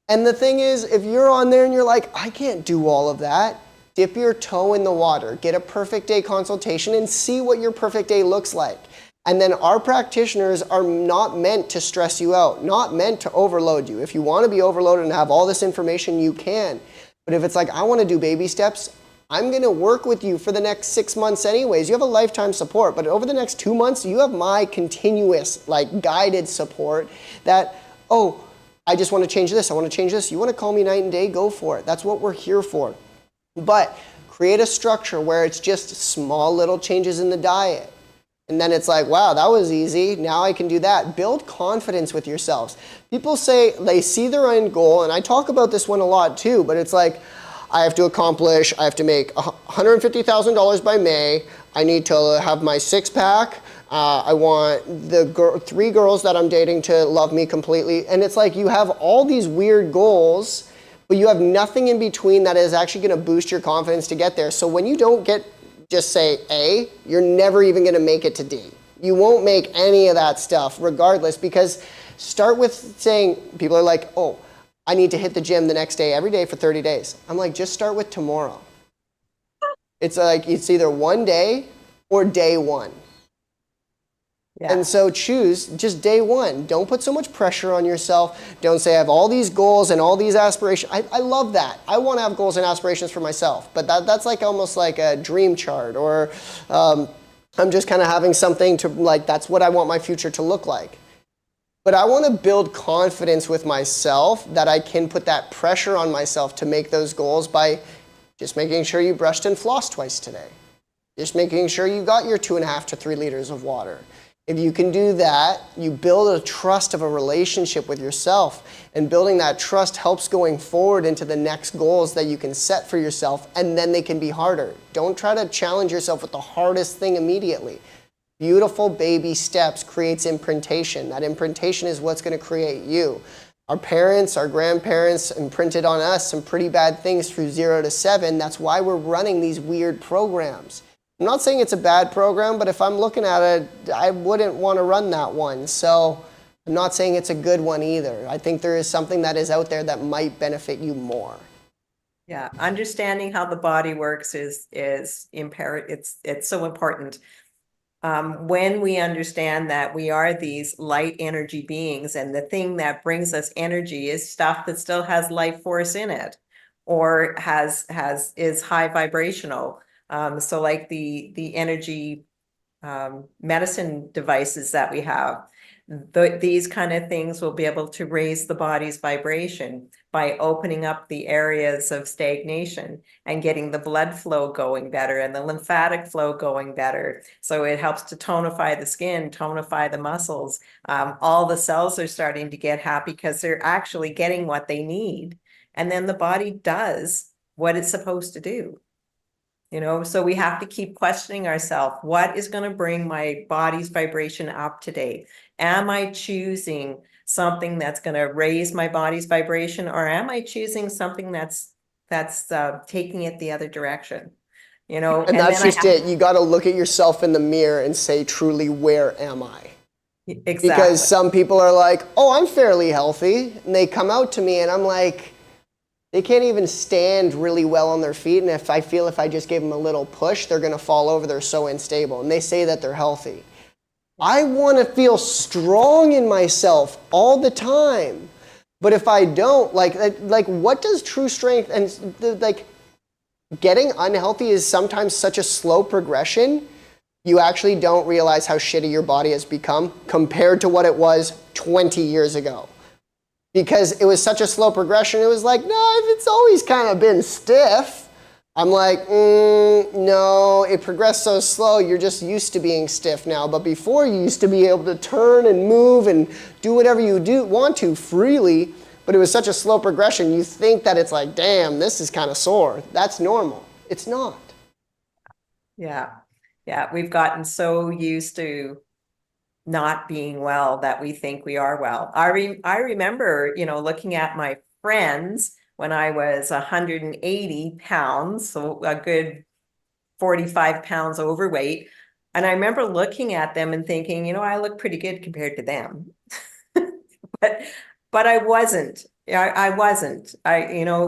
And the thing is, if you're on there and you're like, I can't do all of that, dip your toe in the water, get a perfect day consultation and see what your perfect day looks like. And then our practitioners are not meant to stress you out, not meant to overload you. If you want to be overloaded and have all this information, you can. But if it's like, I want to do baby steps, I'm going to work with you for the next 6 months anyways. You have a lifetime support, but over the next 2 months, you have my continuous, like, guided support that, oh, I just want to change this. I want to change this. You want to call me night and day? Go for it. That's what we're here for. But create a structure where it's just small little changes in the diet. And then it's like, wow, that was easy. Now I can do that. Build confidence with yourselves. People say they see their end goal, and I talk about this one a lot too, but it's like, I have to make $150,000 by May. I need to have my six-pack. I want the 3 girls that I'm dating to love me completely. And it's like you have all these weird goals, but you have nothing in between that is actually going to boost your confidence to get there. So when you don't get, just say A, you're never even going to make it to D. You won't make any of that stuff regardless, because start with saying, people are like, oh, I need to hit the gym the next day, every day for 30 days. I'm like, just start with tomorrow. It's like, it's either one day or day one. Yeah. And so choose just day one. Don't put so much pressure on yourself. Don't say I have all these goals and all these aspirations. I love that. I want to have goals and aspirations for myself, but that's like almost like a dream chart, or I'm just kind of having something to, like, that's what I want my future to look like. But I want to build confidence with myself that I can put that pressure on myself to make those goals by just making sure you brushed and flossed twice today. Just making sure you got your 2.5 to 3 liters of water. If you can do that, you build a trust of a relationship with yourself, and building that trust helps going forward into the next goals that you can set for yourself, and then they can be harder. Don't try to challenge yourself with the hardest thing immediately. Beautiful baby steps creates imprintation. That imprintation is what's going to create you. Our parents, our grandparents imprinted on us some pretty bad things through 0 to 7. That's why we're running these weird programs. I'm not saying it's a bad program, but if I'm looking at it, I wouldn't want to run that one. So I'm not saying it's a good one either. I think there is something that is out there that might benefit you more. Yeah, understanding how the body works is imperative. It's so important. When we understand that we are these light energy beings, and the thing that brings us energy is stuff that still has life force in it, or is high vibrational. So like the energy medicine devices that we have, these kind of things will be able to raise the body's vibration by opening up the areas of stagnation and getting the blood flow going better and the lymphatic flow going better. So it helps to tonify the skin, tonify the muscles. All the cells are starting to get happy because they're actually getting what they need. And then the body does what it's supposed to do. So we have to keep questioning ourselves. What is going to bring my body's vibration up to date? Am I choosing something that's going to raise my body's vibration, or am I choosing something that's taking it the other direction? And that's just it. You got to look at yourself in the mirror and say, truly, where am I? Exactly. Because some people are like, oh, I'm fairly healthy. And they come out to me and I'm like, they can't even stand really well on their feet. And if I just gave them a little push, they're going to fall over. They're so unstable. And they say that they're healthy. I want to feel strong in myself all the time. But if I don't, like what does true strength, and like getting unhealthy is sometimes such a slow progression. You actually don't realize how shitty your body has become compared to what it was 20 years ago. Because it was such a slow progression, it was like, no, it's always kind of been stiff. I'm like, no, it progressed so slow, you're just used to being stiff now. But before, you used to be able to turn and move and do whatever you want to freely, but it was such a slow progression, you think that it's like, damn, this is kind of sore. That's normal. It's not. Yeah, we've gotten so used to not being well that we think we are well. I remember, looking at my friends when I was 180 pounds, so a good 45 pounds overweight. And I remember looking at them and thinking, I look pretty good compared to them. but I wasn't. I wasn't.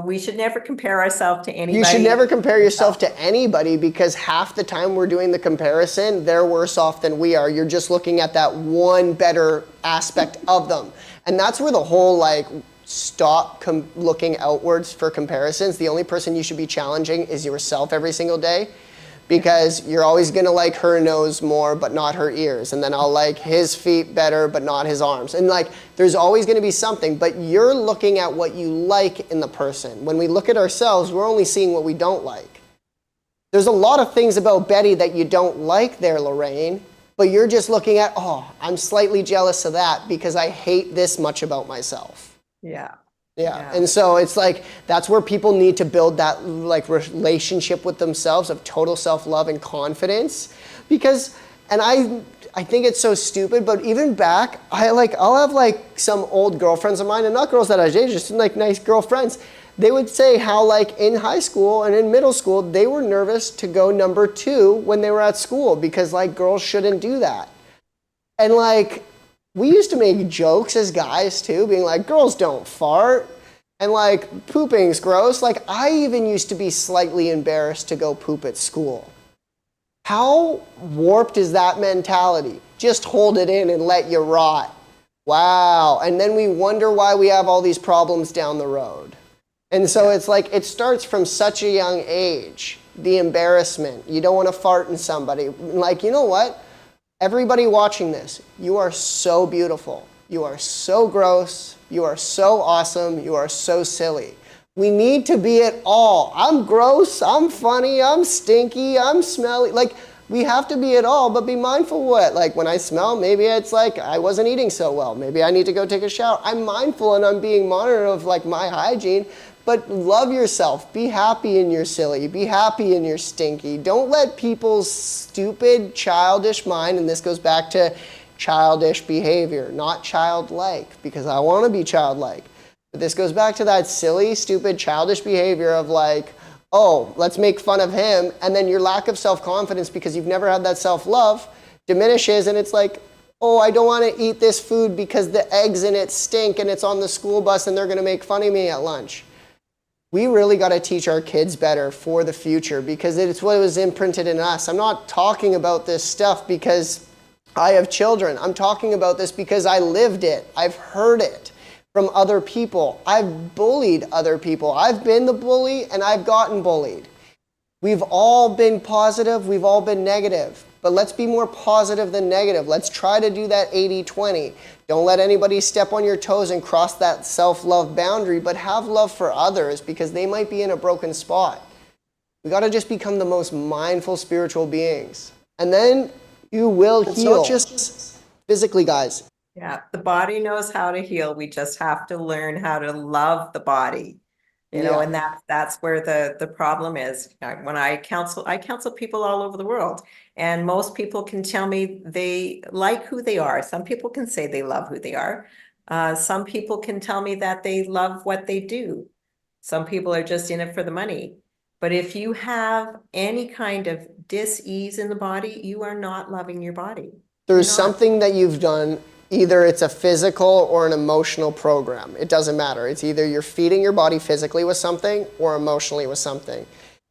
We should never compare ourselves to anybody. You should never compare yourself to anybody, because half the time we're doing the comparison, they're worse off than we are. You're just looking at that one better aspect of them. And that's where the whole stop looking outwards for comparisons. The only person you should be challenging is yourself every single day, because you're always going to like her nose more but not her ears, and then I'll like his feet better but not his arms, and like there's always going to be something, but you're looking at what you like in the person. When we look at ourselves, we're only seeing what we don't like. There's a lot of things about Betty that you don't like there, Lorraine, but you're just looking at, oh, I'm slightly jealous of that because I hate this much about myself. Yeah. Yeah. And so it's like, that's where people need to build that like relationship with themselves of total self-love and confidence. Because, and I think it's so stupid, but even back, I'll have like some old girlfriends of mine, and not girls that I dated, just like nice girlfriends. They would say how like in high school and in middle school, they were nervous to go number 2 when they were at school because like girls shouldn't do that. And like, we used to make jokes as guys too, being like, girls don't fart, and like pooping's gross. Like I even used to be slightly embarrassed to go poop at school. How warped is that mentality? Just hold it in and let you rot. Wow. And then we wonder why we have all these problems down the road. And so it's like, it starts from such a young age, the embarrassment. You don't want to fart in somebody. Like, you know what? Everybody watching this, you are so beautiful. You are so gross. You are so awesome. You are so silly. We need to be it all. I'm gross. I'm funny. I'm stinky. I'm smelly. Like, we have to be it all, but be mindful what? Like, when I smell, maybe it's like I wasn't eating so well. Maybe I need to go take a shower. I'm mindful and I'm being monitored of like my hygiene. But love yourself. Be happy in your silly. Be happy in your stinky. Don't let people's stupid, childish mind, and this goes back to childish behavior, not childlike, because I want to be childlike. But this goes back to that silly, stupid, childish behavior of like, oh, let's make fun of him, and then your lack of self-confidence because you've never had that self-love diminishes, and it's like, oh, I don't want to eat this food because the eggs in it stink and it's on the school bus and they're going to make fun of me at lunch. We really got to teach our kids better for the future because it's what was imprinted in us. I'm not talking about this stuff because I have children. I'm talking about this because I lived it. I've heard it from other people. I've bullied other people. I've been the bully and I've gotten bullied. We've all been positive. We've all been negative. But let's be more positive than negative. Let's try to do that 80-20. Don't let anybody step on your toes and cross that self-love boundary, but have love for others because they might be in a broken spot. We got to just become the most mindful spiritual beings. And then you will heal. It's not just physically, guys. Yeah, the body knows how to heal. We just have to learn how to love the body. You know, and that's where the problem is. When I counsel people all over the world, and most people can tell me they like who they are. Some people can say they love who they are. Some people can tell me that they love what they do. Some people are just in it for the money. But if you have any kind of dis-ease in the body, you are not loving your body. There's something that you've done. Either it's a physical or an emotional program. It doesn't matter. It's either you're feeding your body physically with something or emotionally with something.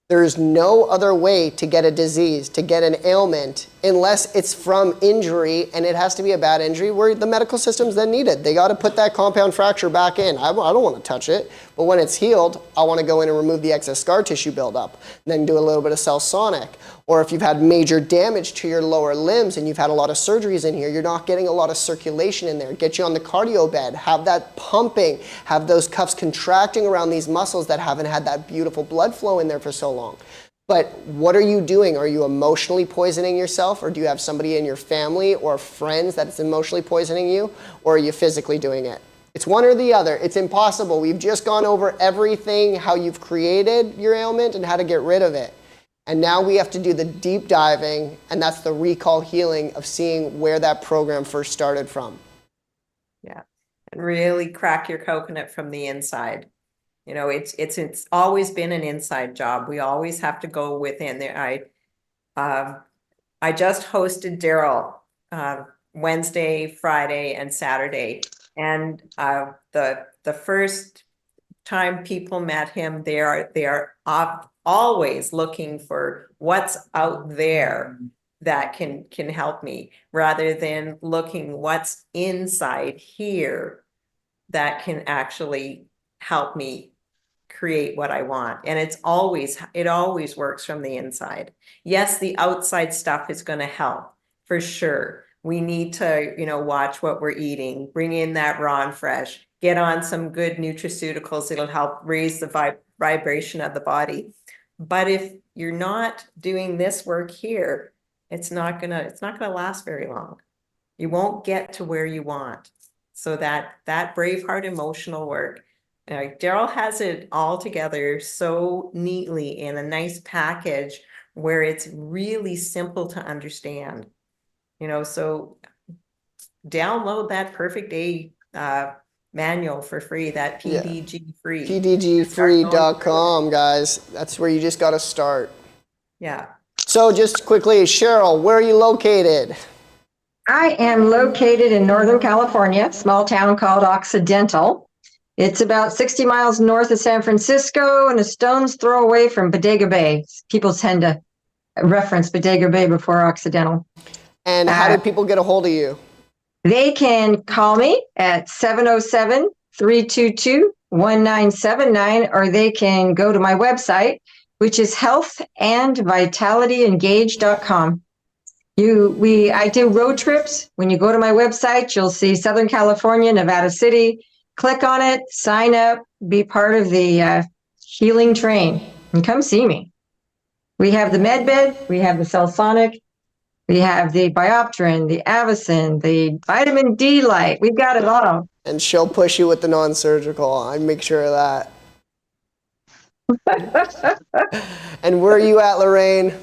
There's no other way to get a disease, to get an ailment, unless it's from injury, and it has to be a bad injury where the medical system's then needed. They got to put that compound fracture back in. I don't want to touch it, but when it's healed, I want to go in and remove the excess scar tissue buildup, then do a little bit of cell sonic. Or if you've had major damage to your lower limbs and you've had a lot of surgeries in here, you're not getting a lot of circulation in there. Get you on the cardio bed, have that pumping, have those cuffs contracting around these muscles that haven't had that beautiful blood flow in there for so long. But what are you doing? Are you emotionally poisoning yourself, or do you have somebody in your family or friends that's emotionally poisoning you, or are you physically doing it? It's one or the other. It's impossible. We've just gone over everything, how you've created your ailment and how to get rid of it. And now we have to do the deep diving, and that's the recall healing of seeing where that program first started from. Yeah, and really crack your coconut from the inside. You know, it's always been an inside job. We always have to go within there. I just hosted Daryl Wednesday, Friday, and Saturday, and the first time people met him, they are always looking for what's out there that can help me, rather than looking what's inside here that can actually help me create what I want. And it always works from the inside. Yes, the outside stuff is going to help for sure. We need to, watch what we're eating, bring in that raw and fresh, get on some good nutraceuticals that'll help raise the vibration of the body. But if you're not doing this work here, it's not gonna last very long. You won't get to where you want. So that Braveheart emotional work, Daryl has it all together so neatly in a nice package where it's really simple to understand. So download that Perfect Day manual for free, that PDG free. PDGfree.com, guys. That's where you just got to start. Yeah. So just quickly, Cheryl, where are you located? I am located in Northern California, a small town called Occidental. It's about 60 miles north of San Francisco and a stone's throw away from Bodega Bay. People tend to reference Bodega Bay before Occidental. And how do people get a hold of you? They can call me at 707-322-1979, or they can go to my website, which is healthandvitalityengage.com. I do road trips. When you go to my website, you'll see Southern California, Nevada City. Click on it, sign up, be part of the healing train, and come see me. We have the MedBed, we have the Cellsonic, we have the Biopterin, the Avicin, the Vitamin D Light. We've got it all. And she'll push you with the non-surgical. I make sure of that. And where are you at, Lorraine?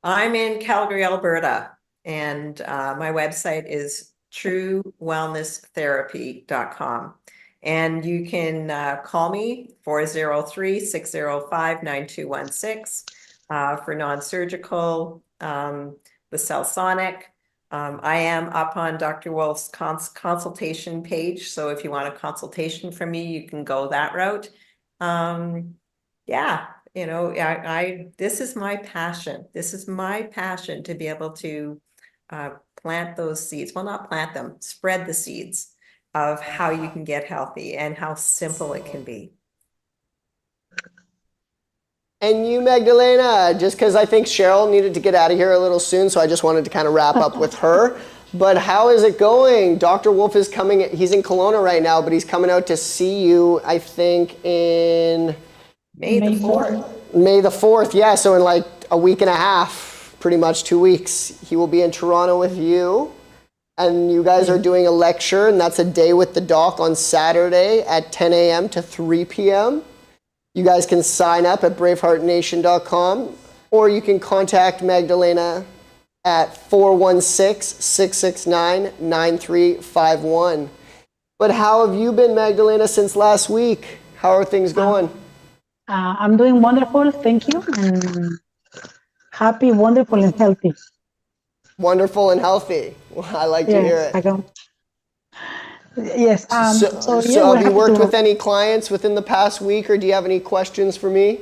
I'm in Calgary, Alberta, and my website is truewellnesstherapy.com. And you can call me 403-605-9216 for non-surgical, the Cellsonic. I am up on Dr. Wolfe's consultation page, so if you want a consultation from me, you can go that route. This is my passion. This is my passion to be able to plant those seeds. Well, not plant them, spread the seeds of how you can get healthy and how simple it can be. And you, Magdalena, just because I think Cheryl needed to get out of here a little soon, so I just wanted to kind of wrap up with her. But how is it going? Dr. Wolfe is coming, he's in Kelowna right now, but he's coming out to see you, I think, in May the 4th. May the 4th, yeah, so in like a week and a half, pretty much 2 weeks, he will be in Toronto with you. And you guys are doing a lecture, and that's a day with the doc on Saturday at 10 a.m. to 3 p.m. You guys can sign up at braveheartnation.com, or you can contact Magdalena at 416-669-9351. But how have you been, Magdalena, since last week? How are things going? I'm doing wonderful, thank you, and happy, wonderful, and healthy. Wonderful and healthy. Well, I like to hear it. Yes. So have you worked with any clients within the past week, or do you have any questions for me?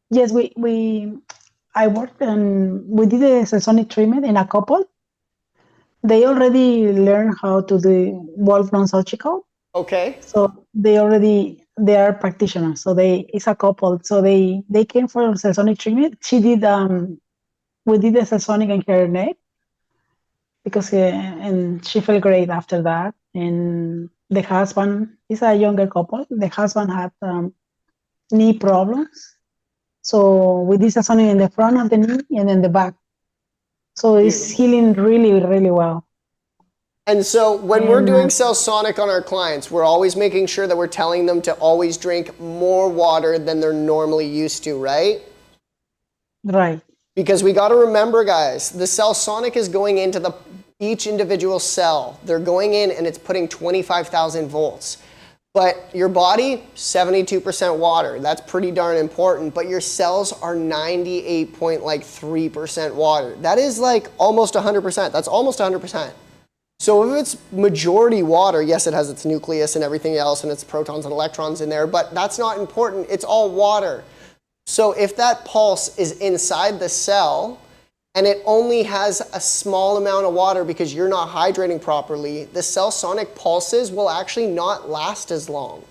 Yes, I worked and we did a Cellsonic treatment in a couple. They already learned how to do Wolfe non-surgical. Okay. So they are practitioners. So it's a couple. So they came for Cellsonic treatment. She did we did the Cellsonic in her neck because and she felt great after that. And the husband is a younger couple. The husband had knee problems. So we did Cellsonic in the front of the knee and in the back. So it's healing really, really well. And so when we're doing Cellsonic on our clients, we're always making sure that we're telling them to always drink more water than they're normally used to, right? Right. Because we got to remember, guys, the Cellsonic is going into each individual cell. They're going in and it's putting 25,000 volts. But your body, 72% water. That's pretty darn important. But your cells are 98.3% water. That is like almost 100%. That's almost 100%. So if it's majority water, yes, it has its nucleus and everything else and its protons and electrons in there, but that's not important. It's all water. So if that pulse is inside the cell and it only has a small amount of water because you're not hydrating properly, the cell sonic pulses will actually not last as long.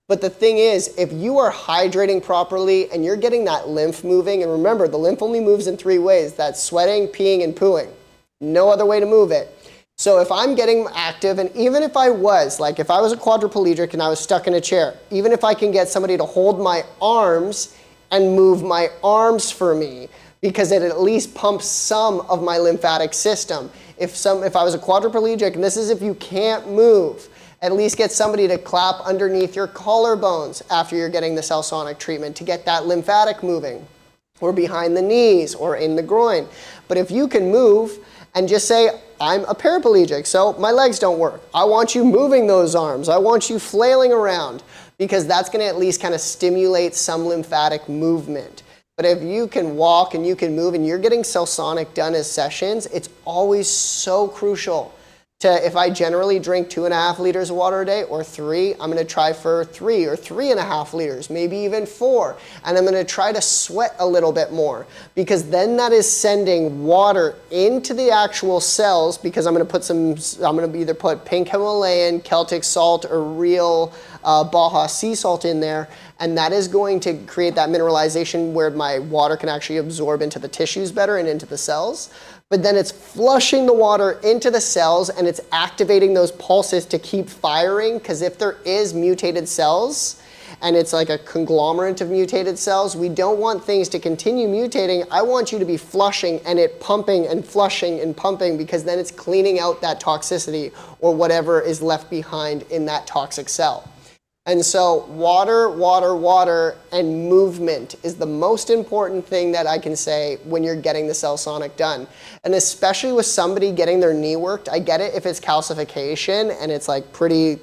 But the thing is, if you are hydrating properly and you're getting that lymph moving, and remember, the lymph only moves in 3 ways. That's sweating, peeing, and pooing. No other way to move it. So if I'm getting active, and even if I was, like if I was a quadriplegic and I was stuck in a chair, even if I can get somebody to hold my arms and move my arms for me, because it at least pumps some of my lymphatic system. If I was a quadriplegic, and this is if you can't move, at least get somebody to clap underneath your collarbones after you're getting the cell sonic treatment to get that lymphatic moving, or behind the knees or in the groin. But if you can move and just say, I'm a paraplegic, so my legs don't work. I want you moving those arms. I want you flailing around, because that's going to at least kind of stimulate some lymphatic movement. But if you can walk and you can move and you're getting cell sonic done as sessions, it's always so crucial to, if I generally drink 2.5 liters of water a day or 3, I'm going to try for 3 or 3.5 liters, maybe even 4. And I'm going to try to sweat a little bit more, because then that is sending water into the actual cells, because I'm going to either put pink Himalayan, Celtic salt, or real Baja sea salt in there. And that is going to create that mineralization where my water can actually absorb into the tissues better and into the cells. But then it's flushing the water into the cells, and it's activating those pulses to keep firing, because if there is mutated cells, and it's like a conglomerate of mutated cells, we don't want things to continue mutating. I want you to be flushing and it pumping and flushing and pumping, because then it's cleaning out that toxicity or whatever is left behind in that toxic cell. And so water, water, water, and movement is the most important thing that I can say when you're getting the cell sonic done. And especially with somebody getting their knee worked, I get it if it's calcification and it's like pretty,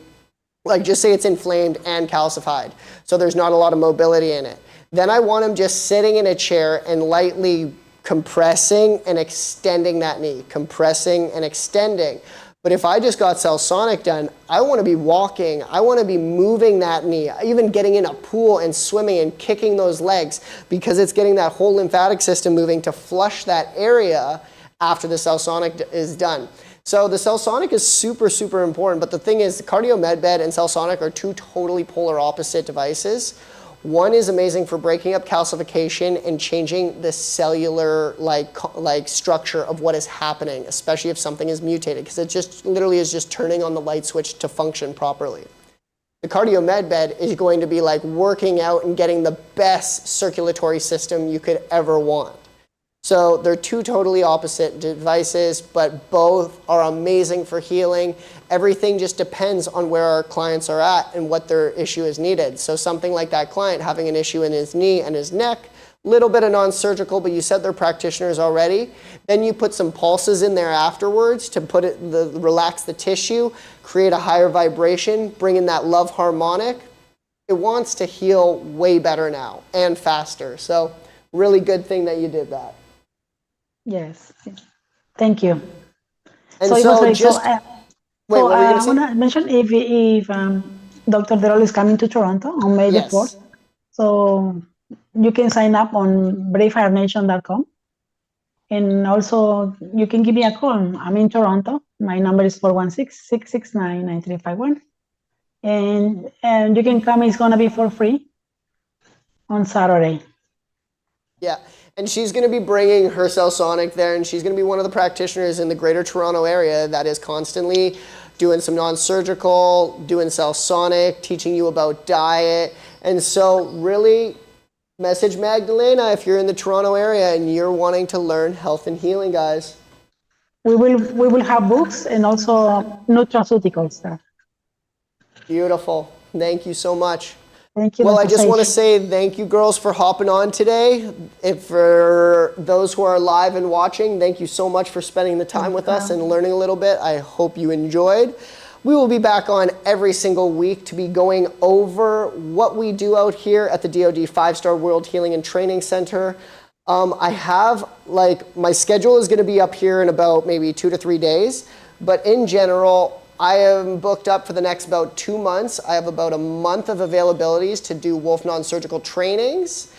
like just say it's inflamed and calcified, so there's not a lot of mobility in it. Then I want them just sitting in a chair and lightly compressing and extending that knee, compressing and extending. But if I just got cell sonic done, I want to be walking, I want to be moving that knee, even getting in a pool and swimming and kicking those legs, because it's getting that whole lymphatic system moving to flush that area after the cell sonic is done. So the cell sonic is super, super important, but the thing is, cardio med bed and cell sonic are 2 totally polar opposite devices. One is amazing for breaking up calcification and changing the cellular like structure of what is happening, especially if something is mutated, because it just literally is just turning on the light switch to function properly. The cardio med bed is going to be like working out and getting the best circulatory system you could ever want. So they're 2 totally opposite devices, but both are amazing for healing. Everything just depends on where our clients are at and what their issue is needed. So something like that client having an issue in his knee and his neck, little bit of non-surgical, but you said they're practitioners already. Then you put some pulses in there afterwards to relax the tissue, create a higher vibration, bring in that love harmonic. It wants to heal way better now and faster. So really good thing that you did that. Yes. Thank you. And so it was like, just, wait, what were you I going to say? want to mention if Dr. Derol is coming to Toronto on May the 4th. So you can sign up on braveheartnation.com. And also you can give me a call. I'm in Toronto. My number is 416-669-9351. And you can come. It's going to be for free on Saturday. Yeah. And she's going to be bringing her cell sonic there, and she's going to be one of the practitioners in the greater Toronto area that is constantly doing some non-surgical, doing cell sonic, teaching you about diet. And so really message Magdalena if you're in the Toronto area and you're wanting to learn health and healing, guys. We will have books and also nutraceuticals there. Beautiful. Thank you so much. Thank you. Well, I Dr. just want to Sage. say thank you, girls, for hopping on today. If for those who are live and watching, thank you so much for spending the time with us and learning a little bit. I hope you enjoyed. We will be back on every single week to be going over what we do out here at the DoD 5-Star World Healing and Training Center. I have, my schedule is going to be up here in about maybe 2 to 3 days, but in general, I am booked up for the next about 2 months. I have about a month of availabilities to do Wolfe non-surgical trainings.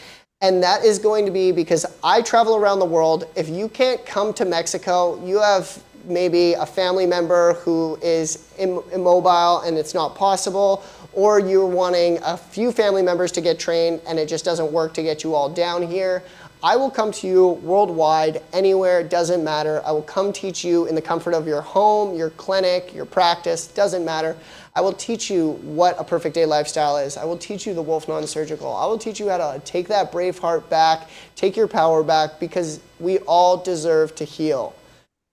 And that is going to be because I travel around the world. If you can't come to Mexico, you have maybe a family member who is immobile and it's not possible, or you're wanting a few family members to get trained and it just doesn't work to get you all down here. I will come to you worldwide, anywhere, it doesn't matter. I will come teach you in the comfort of your home, your clinic, your practice, doesn't matter. I will teach you what a perfect day lifestyle is. I will teach you the Wolfe non-surgical. I will teach you how to take that brave heart back, take your power back, because we all deserve to heal.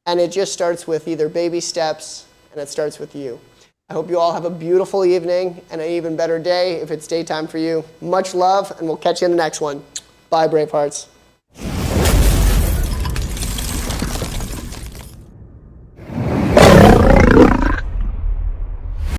And it just starts with either baby steps, and it starts with you. I hope you all have a beautiful evening and an even better day if it's daytime for you. Much love, and we'll catch you in the next one. Bye, Bravehearts.